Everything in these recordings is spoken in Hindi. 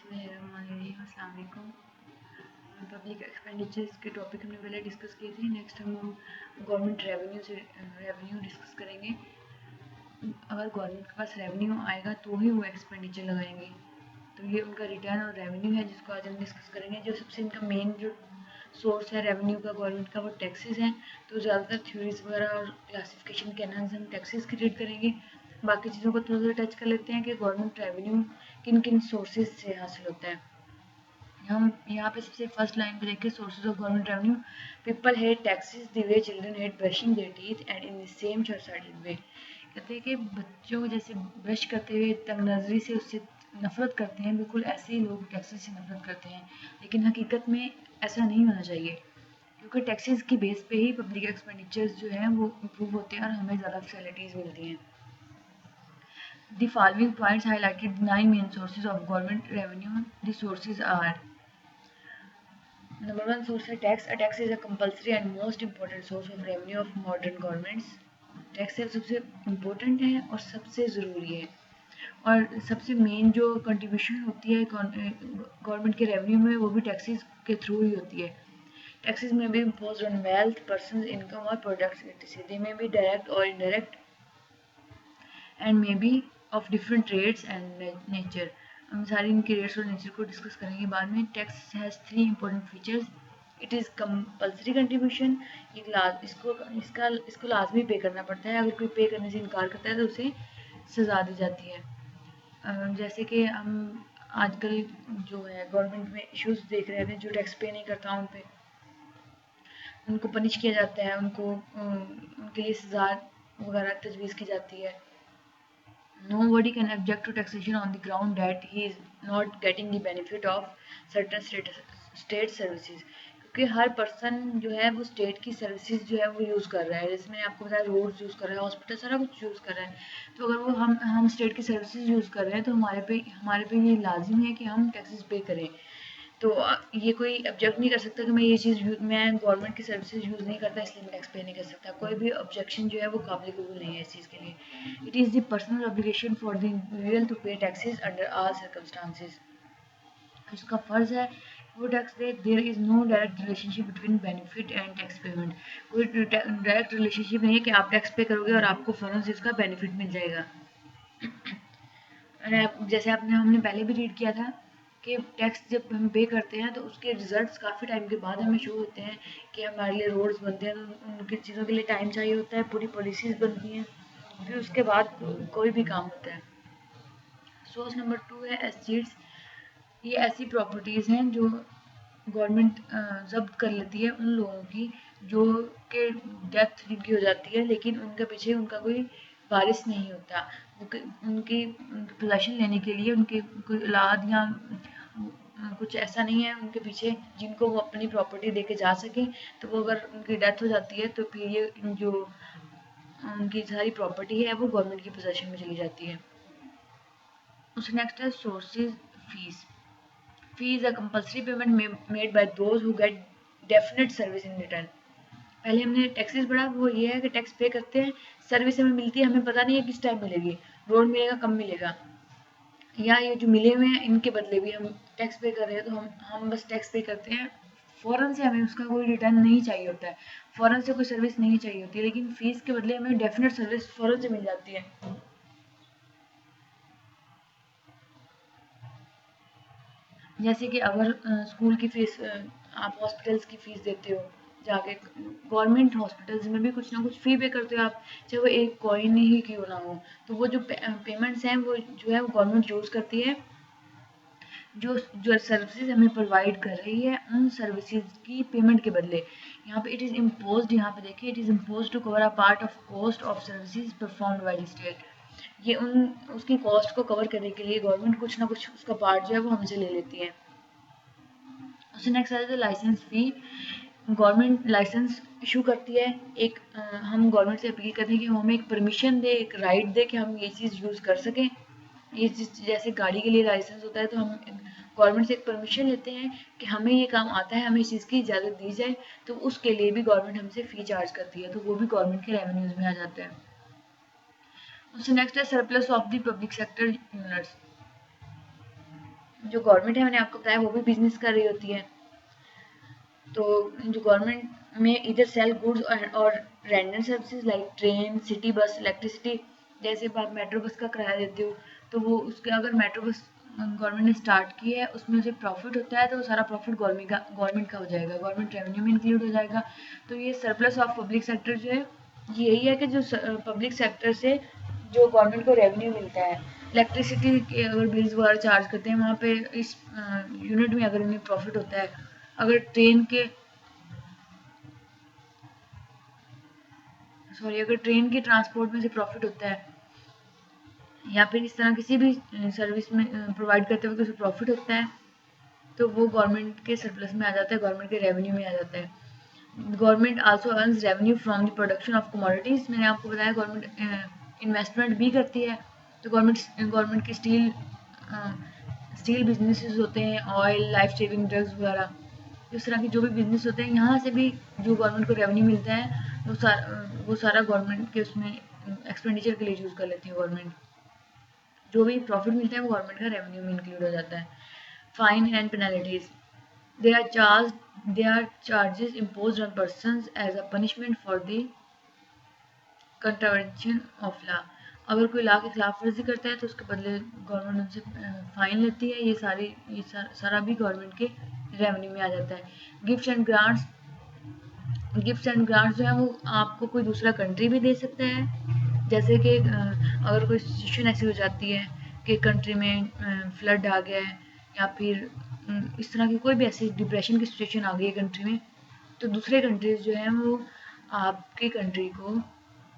अस्सलाम वालेकुम। पब्लिक एक्सपेंडिचर्स के टॉपिक हमने पहले डिस्कस किए थे। नेक्स्ट हम गवर्नमेंट रेवेन्यू डिस्कस करेंगे। अगर गवर्नमेंट के पास रेवेन्यू आएगा तो ही वो एक्सपेंडिचर लगाएंगे, तो ये उनका रिटर्न और रेवेन्यू है जिसको आज हम डिस्कस करेंगे। जो सबसे इनका मेन जो सोर्स है रेवेन्यू का गवर्नमेंट का, वो टैक्सेस हैं। तो ज़्यादातर थ्योरीज वगैरह और क्लासिफिकेशन के एनालिसिस हम टैक्सेस की रीड करेंगे। बाकी चीज़ों को थोड़ा थोड़ा टच कर लेते हैं कि गवर्नमेंट रेवेन्यू किन किन सोर्सेज से हासिल होता है। हम यहाँ पे सबसे फर्स्ट लाइन पे देखें, sources of government revenue. People hate taxes the way children hate brushing their teeth and in the same short sighted way. कहते हैं कि बच्चों को जैसे ब्रश करते हुए तंग नजरी से उससे नफरत करते हैं, बिल्कुल ऐसे ही लोग टैक्सेस से नफरत करते हैं। लेकिन हकीकत में ऐसा नहीं होना चाहिए, क्योंकि टैक्सेस की बेस पे ही पब्लिक एक्सपेंडिचर्स जो हैं वो इम्प्रूव होते हैं और हमें ज़्यादा फैसिलिटीज़ मिलती हैं। The following points highlighted the 9 main sources of government revenue. The sources are: Number one source है tax. A tax is a compulsory and most important source of revenue of modern governments. Tax सबसे इम्पोर्टेंट है और सबसे ज़रूरी है, और सबसे मेन जो कंट्रीब्यूशन होती है गवर्नमेंट के रेवेन्यू में, वो भी टैक्सेस के थ्रू ही होती है. Taxes may be imposed on wealth, persons, income or products etc. They may be direct or indirect and may be of different rates and nature. हम सारी इनके रेट्स और नेचर को डिस्कस करेंगे बाद में. Tax has 3 important features. It is compulsory contribution. इसको लाजमी पे करना पड़ता है. अगर कोई पे करने से इनकार करता है तो उसे सज़ा दी जाती है. जैसे कि हम आजकल जो है गवर्नमेंट में इश्यूज देख रहे थे, जो टैक्स पे नहीं करता उन पे उनको पनिश किया जाता है, उनके लिए सज़ा वगैरह तजवीज़ की जाती है. Nobody can object to taxation on the ground that he is not getting the benefit of certain state services. क्योंकि हर पर्सन जो है वो स्टेट की सर्विसेज जो है वो यूज़ कर रहा है. जैसे मैंने आपको बताया, रोड्स यूज़ कर रहा है, हॉस्पिटल, सारा कुछ यूज़ कर रहा है. तो अगर वो हम स्टेट की सर्विसेज यूज़ कर रहे हैं तो हमारे पे ये लाजिम है कि हम टैक्सेस पे करें. तो ये कोई ऑब्जेक्ट नहीं कर सकता कि मैं गवर्नमेंट की सर्विसेज यूज़ नहीं करता इसलिए मैं टैक्स पे नहीं कर सकता. कोई भी ऑब्जेक्शन जो है वो काबिल कबूल नहीं है इस चीज़ के लिए. It is the personal obligation for the individual to pay taxes under all circumstances. उसका फ़र्ज़ है वो टैक्स दे. There is no direct relationship between benefit and tax payment. कोई डायरेक्ट रिलेशनशिप नहीं है कि आप टैक्स पे करोगे और आपको फ़ौरन से इसका बेनिफिट मिल जाएगा. जैसे हमने पहले भी रीड किया था कि टैक्स जब हम पे करते हैं तो उसके रिजल्ट्स काफ़ी टाइम के बाद हमें शो होते हैं कि हमारे लिए रोड्स बनते हैं. तो उनकी चीज़ों के लिए टाइम चाहिए होता है, पूरी पॉलिसीज़ बनती हैं, फिर उसके बाद कोई भी काम होता है. सोर्स नंबर 2 है एसेट्स. ये ऐसी प्रॉपर्टीज़ हैं जो गवर्नमेंट जब्त कर लेती है उन लोगों की जो के डेथ जिनकी हो जाती है, लेकिन उनके पीछे उनका कोई वारिस नहीं होता. उनकी पोजेशन लेने के लिए उनके कोई औलाद या कुछ ऐसा नहीं है उनके पीछे जिनको वो अपनी प्रॉपर्टी दे के जा सकें. तो वो अगर उनकी डेथ हो जाती है तो फिर ये जो उनकी सारी प्रॉपर्टी है वो गवर्नमेंट की पोजेशन में चली जाती है. उसके नेक्स्ट है sources. Fees. Fee is a compulsory payment made by those who get definite service in return. पहले हमने टैक्सेस पढ़ा, वो ये है कि टैक्स पे करते हैं, सर्विस हमें मिलती है, हमें पता नहीं है किस टाइम मिलेगी, रोड मिलेगा कब मिलेगा, या ये जो मिले हुए हैं इनके बदले भी हम टैक्स पे कर रहे हैं. तो हम बस टैक्स पे करते हैं. फ़ौरन से हमें उसका कोई रिटर्न नहीं चाहिए होता है, फ़ौरन से कोई सर्विस नहीं चाहिए होती है, लेकिन फ़ीस के बदले हमें डेफिनेट सर्विस फ़ौरन से मिल जाती है. जैसे कि अगर स्कूल की फ़ीस, आप हॉस्पिटल्स की फ़ीस देते हो जाके, गवर्नमेंट हॉस्पिटल्स में भी कुछ ना कुछ फ़ी पे करते हो आप, चाहे वो एक कॉइन ही क्यों ना हो. तो वो जो पेमेंट्स हैं वो जो है वो गवर्नमेंट यूज़ करती है. जो सर्विसेज हमें प्रोवाइड कर रही है उन सर्विसेज की पेमेंट के बदले. यहाँ पे इट इज़ इम्पोज्ड, यहाँ पे देखिए, it is imposed to cover a part of cost of services performed by the state. ये उसकी कॉस्ट को कवर करने के लिए गवर्नमेंट कुछ ना कुछ उसका पार्ट जो है वो हमसे ले लेती है. उससे नेक्स्ट आता है लाइसेंस फ़ी. गवर्नमेंट लाइसेंस इशू करती है. हम गवर्नमेंट से अपील करते हैं कि हमें एक परमिशन दे, एक राइट दे कि हम ये चीज़ यूज़ कर सकें. ये चीज़ जैसे गाड़ी के लिए लाइसेंस होता है, तो हम गवर्नमेंट से एक परमिशन लेते हैं कि हमें ये काम आता है, हमें इस चीज़ की इजाज़त दी जाए. तो उसके लिए भी गवर्नमेंट हमसे फ़ी चार्ज करती है, तो वो भी गवर्नमेंट के रेवेन्यूज़ में आ जाता है. उससे नेक्स्ट है surplus of the public sector units. जो गवर्नमेंट है, मैंने आपको बताया, वो भी बिजनेस कर रही होती है। तो जो गवर्नमेंट में इधर सेल गुड्स और render services like train, city bus, electricity, जैसे आप मेट्रो बस का किराया देते हो, तो वो उसके अगर मेट्रो बस गवर्नमेंट ने स्टार्ट की है, उसमें से प्रॉफिट होता है, तो वो सारा प्रॉफिट गवर्नमेंट का हो जाएगा, गवर्नमेंट रेवेन्यू में इंक्लूड हो जाएगा। तो ये सरप्लस ऑफ पब्लिक सेक्टर जो है, यही है कि जो पब्लिक सेक्टर से जो गवर्नमेंट को रेवेन्यू मिलता है। इलेक्ट्रिसिटी के अगर बिल्स वगैरह चार्ज करते हैं, वहाँ पे इस यूनिट में अगर उन्हें प्रॉफिट होता है। अगर ट्रेन के ट्रांसपोर्ट में से प्रॉफिट होता है, या फिर इस तरह किसी भी सर्विस में प्रोवाइड करते वक्त उसे प्रॉफिट होता है, तो वो गवर्नमेंट के सरप्लस में आ जाता है, गवर्नमेंट के रेवेन्यू में आ जाता है। Government also earns revenue from the production of commodities. मैंने आपको बताया गवर्नमेंट इन्वेस्टमेंट भी करती है। तो गवर्नमेंट की स्टील बिजनेसेस होते हैं, ऑयल, लाइफ सेविंग ड्रग्स वगैरह, इस तरह के जो भी बिजनेस होते हैं, यहाँ से भी जो गवर्नमेंट को रेवेन्यू मिलता है, वो सारा गवर्नमेंट के उसमें एक्सपेंडिचर के लिए यूज़ कर लेती है गवर्नमेंट। जो भी प्रॉफिट मिलता है वो गवर्नमेंट का रेवेन्यू में इंक्लूड हो जाता है। Fine and penalties, they are charges imposed on persons as a punishment for the contravention of law. अगर कोई लॉ की खिलाफ वर्जी करता है तो उसके बदले गवर्नमेंट उनसे फाइन लेती है। ये सारा भी गवर्नमेंट के रेवेन्यू में आ जाता है। गिफ्ट्स एंड ग्रांट्स जो है वो आपको कोई दूसरा कंट्री भी दे सकता है। जैसे कि अगर कोई सिचुएशन ऐसी हो जाती है कि कंट्री में फ्लड आ गया है, या फिर इस तरह की कोई भी ऐसी डिप्रेशन की सिचुएशन आ गई है कंट्री में, तो दूसरे कंट्रीज जो है वो आपकी कंट्री को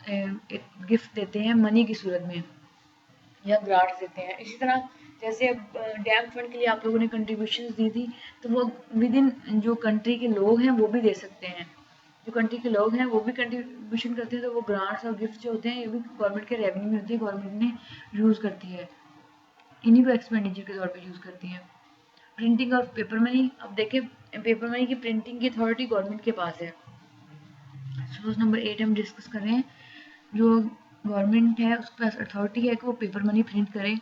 एक गिफ्ट देते हैं मनी की सूरत में, या ग्रांट्स देते हैं। इसी तरह जैसे अब डैम फंड के लिए आप लोगों ने कंट्रीब्यूशन दी थी, तो वो विद इन जो कंट्री के लोग हैं वो भी दे सकते हैं। जो कंट्री के लोग हैं वो भी कंट्रीब्यूशन करते हैं, तो वो ग्रांट्स और गिफ्ट जो होते हैं ये भी गवर्नमेंट के रेवेन्यू में होती है, गवर्नमेंट ने यूज़ करती है, इन्हीं को एक्सपेंडिचर के तौर पे यूज़ करती है। प्रिंटिंग ऑफ पेपर मनी, अब देखें पेपर मनी की प्रिंटिंग की अथॉरिटी गवर्नमेंट के पास है। सोर्स नंबर 8 हम डिस्कस कर रहे हैं। जो गवर्नमेंट है उसके पास अथॉरिटी है कि वो पेपर मनी प्रिंट करे।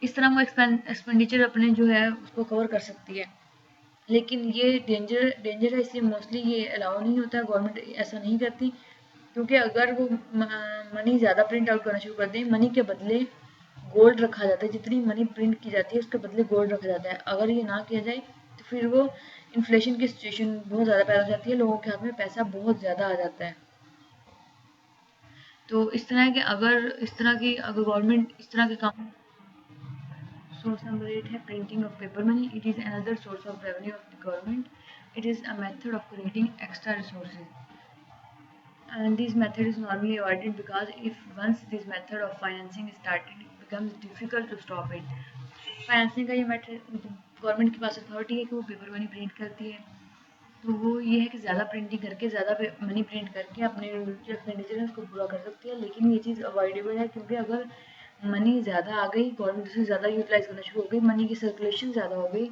इस तरह वो एक्सपेंडिचर अपने जो है उसको कवर कर सकती है। लेकिन ये डेंजर है, इसलिए मोस्टली ये अलाउ नहीं होता, गवर्नमेंट ऐसा नहीं करती। क्योंकि अगर वो मनी ज़्यादा प्रिंट आउट करना शुरू कर दें, मनी के बदले गोल्ड रखा जाता है, जितनी मनी प्रिंट की जाती है उसके बदले गोल्ड रखा जाता है। अगर ये ना किया जाए तो फिर वो इन्फ्लेशन की सिचुएशन बहुत ज़्यादा पैदा हो जाती है, लोगों के हाथ में पैसा बहुत ज़्यादा आ जाता है। तो इस तरह के अगर गवर्नमेंट इस तरह के काम। सोर्स नंबर 8 है printing of paper money. It is another source of revenue of the government. It is a method of creating extra resources. And this method is normally avoided because if once this method of financing is started, it becomes difficult to stop it. Financing का ये मेथड, गवर्नमेंट के पास अथॉरिटी है कि वो पेपर मनी प्रिंट करती है, तो वो ये है कि ज़्यादा प्रिंटिंग करके, ज़्यादा मनी प्रिंट करके अपने जो एक्सपेंडिचर है उसको पूरा कर सकती है। लेकिन ये चीज़ अवॉइडेबल है, क्योंकि अगर मनी ज़्यादा आ गई, गवर्नमेंट उसे ज़्यादा यूटिलाइज करना शुरू हो गई, मनी की सर्कुलेशन ज़्यादा हो गई,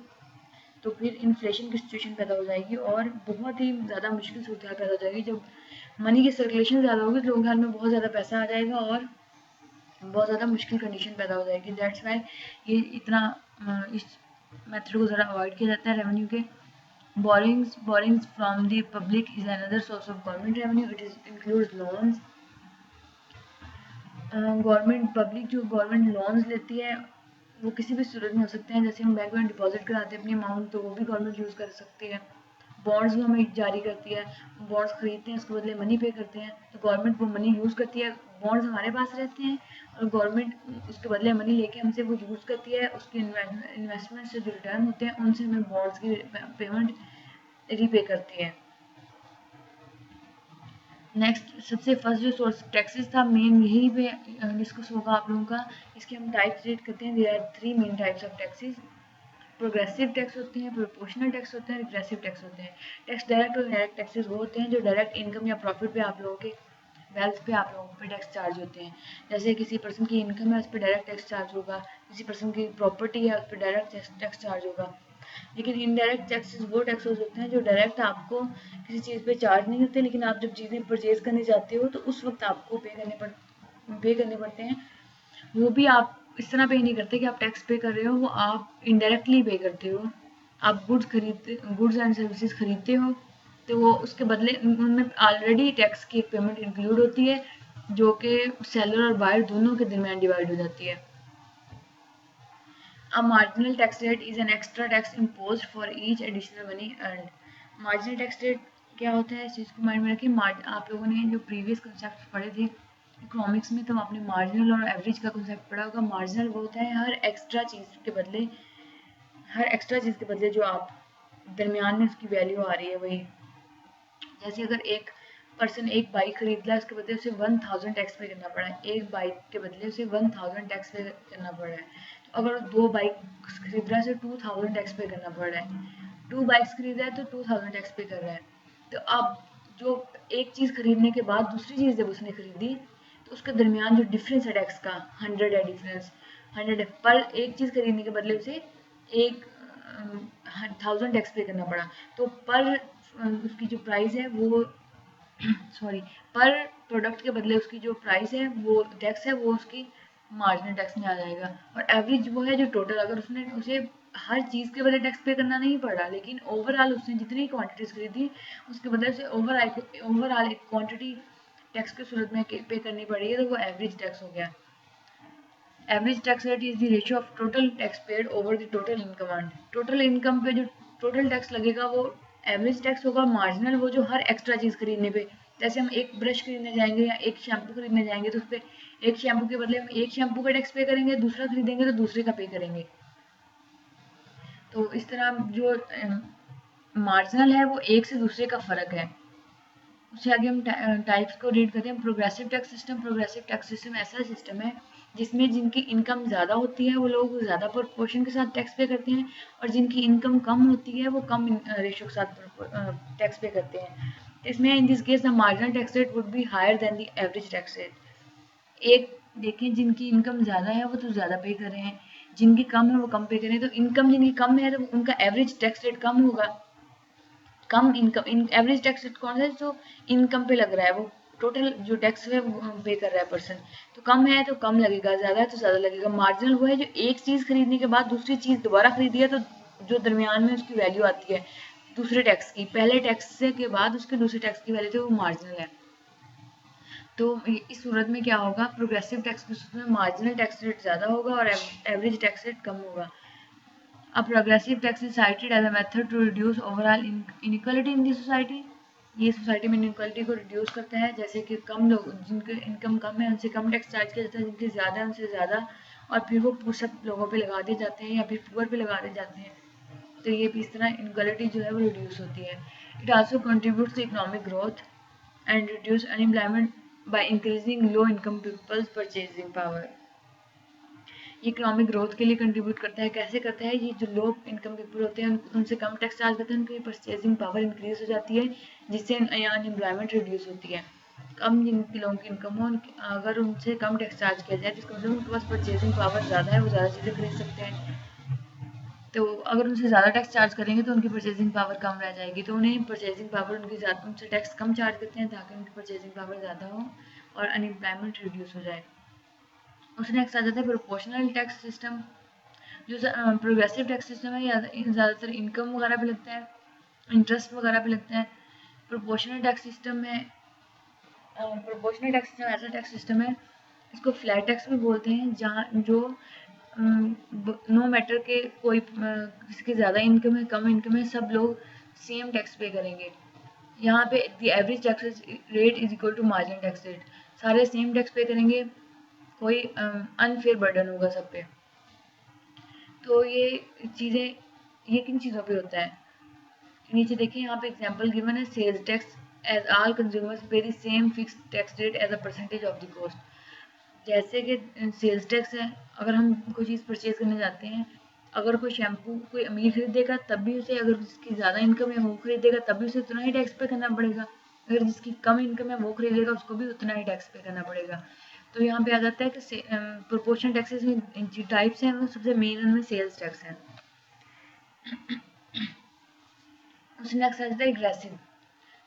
तो फिर इन्फ्लेशन की सिचुएशन पैदा हो जाएगी और बहुत ही ज़्यादा मुश्किल सूरत पैदा हो जाएगी। जब मनी की सर्कुलेशन ज़्यादा होगी तो लोगों के हाथ में बहुत ज़्यादा पैसा आ जाएगा और बहुत ज़्यादा मुश्किल कंडीशन पैदा हो जाएगी। दैट्स वाई ये इतना इस मेथड को ज़रा अवॉइड किया जाता है रेवेन्यू के। Borings from the public is another source of government revenue. It is includes loans. Public जो गवर्नमेंट लोन्स लेती है वो किसी भी सूरत में हो सकते हैं। जैसे हम बैंक में डिपॉजिट कराते हैं अपनी अमाउंट, तो वो भी गवर्नमेंट यूज़ कर सकती है। बॉन्ड्स वो हमें जारी करती है, बॉन्ड्स खरीदते हैं, उसके बदले मनी पे करते हैं, तो गवर्नमेंट वो मनी यूज़ करती है। बॉन्ड्स हमारे पास रहते हैं और गवर्नमेंट उसके बदले मनी लेके हमसे वो यूज़ करती है। उसके इन्वेस्टमेंट से जो रिटर्न होते हैं उनसे हमें बॉन्ड्स की पेमेंट रीपे करती है। नेक्स्ट, सबसे फर्स्ट जो सोर्स टैक्सेस था, मेन यही पे डिस्कस होगा आप लोगों का। इसके हम टाइप्स रेट करते हैं। There are 3 main types of taxes. Progressive tax होते हैं, प्रोपोर्शनल टैक्स होते हैं, रिग्रेसिव टैक्स होते हैं। टैक्स डायरेक्ट और इनडायरेक्ट टैक्सेस वो होते हैं जो डायरेक्ट इनकम या प्रॉफिट पे आप लोगों के वेल्थ पे आप लोगों पे टैक्स चार्ज होते हैं। जैसे किसी पर्सन की इनकम है उस पर डायरेक्ट टैक्स चार्ज होगा, किसी पर्सन की प्रॉपर्टी है उस पर डायरेक्ट टैक्स चार्ज होगा। लेकिन इनडायरेक्ट टैक्सेस वो टैक्सेस होते हैं जो डायरेक्ट आपको किसी चीज़ पे चार्ज नहीं होते, लेकिन आप जब चीज़ें परचेज करने जाते हो तो उस वक्त आपको पे करने पड़ते हैं। वो भी आप इस तरह पे नहीं करते कि आप टैक्स पे कर रहे हो, वो आप इनडायरेक्टली पे करते हो। आप गुड्स एंड सर्विसेज खरीदते हो तो वो उसके बदले उनमें ऑलरेडी टैक्स की एक पेमेंट इंक्लूड होती है जो कि सेलर और बायर दोनों के दरमियान डिवाइड हो जाती है। A marginal tax rate is an extra tax imposed for each additional money earned. Marginal tax rate क्या होता है, इस चीज़ को माइंड में रखिए। आप लोगों ने जो प्रीवियस कंसेप्ट पढ़े थे इकोनॉमिक्स में, तो आपने मार्जिनल और एवरेज का कंसेप्ट पढ़ा होगा। मार्जिनल वो होता है हर एक्स्ट्रा चीज़ के बदले जो आप दरमियान में उसकी वैल्यू आ रही है वही। जैसे अगर एक पर्सन एक बाइक खरीद रहा है, उसके बदले उसे 1000 टैक्स पे करना पड़ा है, एक बाइक के बदले उसे 1000 टैक्स पे करना पड़ रहा है। तो अगर 2 बाइक खरीद रहा है उसे 2000 टैक्स पे करना पड़ रहा है। 2 बाइक्स खरीद रहा है तो 2000 टैक्स पे कर रहा है। तो अब जो एक चीज़ खरीदने के बाद दूसरी चीज़ जब उसने खरीदी तो उसके दरमियान जो डिफरेंस है टैक्स का 100 है, डिफरेंस 100 है। पर एक चीज़ खरीदने के बदले उसे एक 1000 टैक्स पे करना पड़ा। तो पर उसकी जो प्राइस है वो सॉरी पर प्रोडक्ट के बदले उसकी जो प्राइस है वो टैक्स है वो उसकी मार्जिनल टैक्स में आ जाएगा। और एवरेज वो है जो टोटल, अगर उसने उसे हर चीज़ के बदले टैक्स पे करना नहीं पड़ा, लेकिन ओवरऑल उसने जितनी क्वांटिटीज खरीदी उसके बदले से ओवरऑल एक क्वांटिटी टैक्स की सूरत में पे करनी पड़ी है, तो वो एवरेज टैक्स हो गया। Average tax rate is the ratio of total tax paid over the total income earned. Total income पे जो टोटल टैक्स लगेगा वो एवरेज टैक्स होगा। मार्जिनल वो जो हर एक्स्ट्रा चीज़ खरीदने पे, जैसे हम एक ब्रश खरीदने जाएंगे या एक शैम्पू खरीदने जाएंगे तो उस पर एक शैम्पू के बदले हम एक शैम्पू का टैक्स पे करेंगे, दूसरा खरीदेंगे तो दूसरे का पे करेंगे। तो इस तरह जो मार्जिनल है वो एक से दूसरे का फ़र्क है। उससे आगे हम टाइप्स को रीड करते हैं। प्रोग्रेसिव टैक्स सिस्टम ऐसा सिस्टम है जिसमें जिनकी इनकम ज़्यादा होती है वो लोग ज़्यादा प्रोपोर्शन के साथ टैक्स पे करते हैं, और जिनकी इनकम कम होती है वो कम रेशियो के साथ टैक्स पे करते हैं। इसमें in this case the marginal tax rate would be higher than the average tax rate. एक देखें, जिनकी इनकम ज़्यादा है वो तो ज़्यादा पे कर रहे हैं, जिनकी कम है वो कम पे करें। तो इनकम जिनकी कम है तो उनका एवरेज टैक्स रेट कम होगा। कम इनकम एवरेज टैक्स रेट कौन सा है, जो इनकम पे लग रहा है, वो टोटल जो टैक्स है वो पे कर रहा है पर्सन। तो कम है तो कम लगेगा, ज़्यादा है तो ज़्यादा लगेगा। मार्जिनल वो है जो एक चीज़ खरीदने के बाद दूसरी चीज़ दोबारा खरीदी है तो जो दरमियान में उसकी वैल्यू आती है दूसरे टैक्स की, पहले टैक्स के बाद उसके दूसरे टैक्स की वैल्यू थी, वो मार्जिनल है। तो इस सूरत में क्या होगा, प्रोग्रेसिव टैक्स की सूरत में मार्जिनल टैक्स रेट ज़्यादा होगा और एवरेज टैक्स रेट कम होगा। A progressive tax is cited as a method to reduce overall inequality in the society. ये सोसाइटी में इनक्वालिटी को रिड्यूस करता है, जैसे कि कम लोग जिनके इनकम कम है उनसे कम टैक्स चार्ज किया जाता है, जिनके ज़्यादा है उनसे ज़्यादा, और फिर वो सब लोगों पे लगा दिए जाते हैं या फिर पुअर पे लगा दिए जाते हैं। तो ये भी इस तरह इनक्वालिटी जो है वो रिड्यूस होती है। It also contributes to economic growth and reduce unemployment by increasing low income people's purchasing power. Economic growth के लिए कंट्रीब्यूट करता है। कैसे करता है, ये जो लो इनकम पीपल होते हैं उनसे कम टैक्स चार्ज करते हैं, उनकी परचेजिंग पावर इंक्रीज हो जाती है, जिससे अनएम्प्लॉयमेंट रिड्यूस होती है। कम जिन लोगों की इनकम हो अगर उनसे कम टैक्स चार्ज किया जाए तो इसका मतलब उनके पास परचेजिंग पावर ज़्यादा है, वो ज़्यादा चीज़ें खरीद सकते हैं। तो अगर उनसे ज़्यादा टैक्स चार्ज करेंगे तो उनकी परचेजिंग पावर कम रह जाएगी, तो उन्हें परचेजिंग पावर उनसे टैक्स कम चार्ज करते हैं ताकि उनकी परचेजिंग पावर ज़्यादा हो और अनएम्प्लॉयमेंट रिड्यूस हो जाए। उससे नेक्स्ट आ जाता है प्रोपोर्शनल टैक्स सिस्टम। जो प्रोग्रेसिव टैक्स सिस्टम है ज़्यादातर इनकम वगैरह पे लगता है, इंटरेस्ट वगैरह पे लगता है। प्रोपोर्शनल टैक्स सिस्टम में प्रोपोर्शनल टैक्स सिस्टम ऐसा टैक्स सिस्टम है, इसको फ्लैट टैक्स भी बोलते हैं, जहाँ जो नो मैटर के कोई किसी की ज़्यादा इनकम है कम इनकम है, सब लोग सेम टैक्स पे करेंगे। यहाँ पे the average tax rate is equal to marginal tax rate, सारे सेम टैक्स पे करेंगे, कोई अनफेयर बर्डन होगा सब पे। तो ये चीज़ें, ये किन चीज़ों पे होता है, नीचे देखिए यहाँ पे एग्जांपल गिवन है। Sales tax as all consumers pay the same fix tax rate as a percentage of the cost. जैसे कि सेल्स टैक्स है, अगर हम कोई चीज़ परचेज करने जाते हैं, अगर कोई शैम्पू कोई अमीर खरीदेगा तब भी उसे, अगर जिसकी ज़्यादा इनकम है वो खरीदेगा तब भी उसे उतना ही टैक्स पे करना पड़ेगा, अगर जिसकी कम इनकम है वो खरीदेगा उसको भी उतना ही टैक्स पे करना पड़ेगा। तो यहाँ पे आ जाता है कि प्रोपोर्शनल टैक्सेस में जो टाइप्स हैं वो सबसे मेन उनमें सेल्स टैक्स है। उससे नेक्स्ट आ जाता है रिग्रेसिव।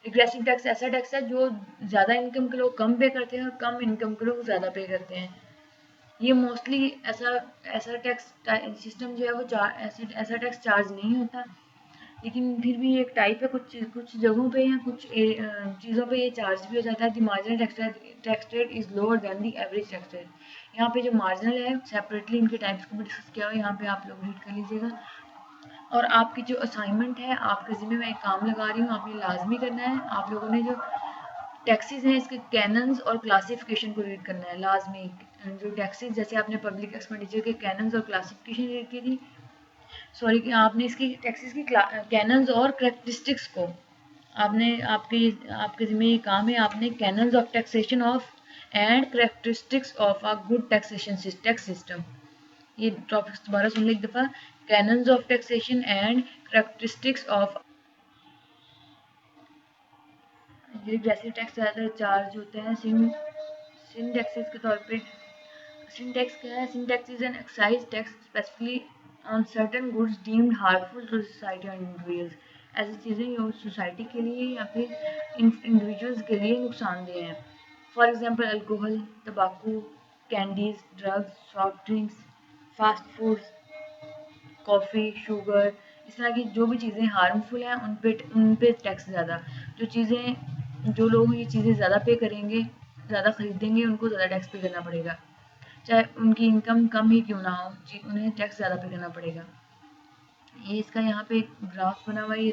रिग्रेसिव टैक्स ऐसा टैक्स है जो ज़्यादा इनकम के लोग कम पे करते हैं और कम इनकम के लोग ज़्यादा पे करते हैं। ये मोस्टली ऐसा ऐसा टैक्स सिस्टम जो है वो ऐसा टैक्स चार्ज नहीं होता, लेकिन फिर भी एक टाइप है, कुछ कुछ जगहों पे या कुछ चीज़ों पे ये चार्ज भी हो जाता है। The marginal tax rate is lower than the average tax rate. यहाँ पे जो मार्जिनल है सेपरेटली इनके टाइप्स को भी डिस्कस किया हुआ है, यहाँ पे आप लोग रीड कर लीजिएगा। और आपकी जो असाइनमेंट है, आपके ज़िम्मे मैं एक काम लगा रही हूँ, आपने लाजमी करना है, आप लोगों ने जो टैक्सेस हैं इसके कैनन्स और क्लासिफिकेशन को रीड करना है लाजमी। जो टैक्सेस, जैसे आपने पब्लिक एक्सपेंडिचर के कैनन्स और क्लासिफिकेशन रीड की थी, सॉरी कि आपने इसकी टैक्सेस की कैनन्स और करेक्टरिस्टिक्स को आपने आपके ज़िम्मे ये काम है, आपने cannons of taxation of and characteristics of a good taxation tax system, ये टॉपिक्स दोबारा सुन लें एक दफ़ा। Cannons of taxation and characteristics of, ये जैसे टैक्स ज़्यादातर चार्ज होते हैं सिन टैक्सेस के तौर पे। सिन टैक्स क्या है? Sin tax is an excise tax specifically on certain goods deemed harmful to society and individuals. ऐसी चीज़ें जो सोसाइटी के लिए या फिर इंडिविजुअल्स के लिए नुकसानदेह हैं। फॉर एग्जांपल अल्कोहल, तंबाकू, candies, drugs, soft drinks, fast foods, coffee, sugar, इस तरह की जो भी चीज़ें हार्मफुल हैं उन पे टैक्स ज़्यादा। जो लोग ये चीज़ें ज़्यादा पे करेंगे, ज़्यादा खरीदेंगे, उनको ज़्यादा टैक्स पे करना पड़ेगा, चाहे उनकी इनकम कम ही क्यों ना हो, उन्हें टैक्स ज़्यादा पे करना पड़ेगा। ये इसका यहाँ पे एक ग्राफ बना हुआ है,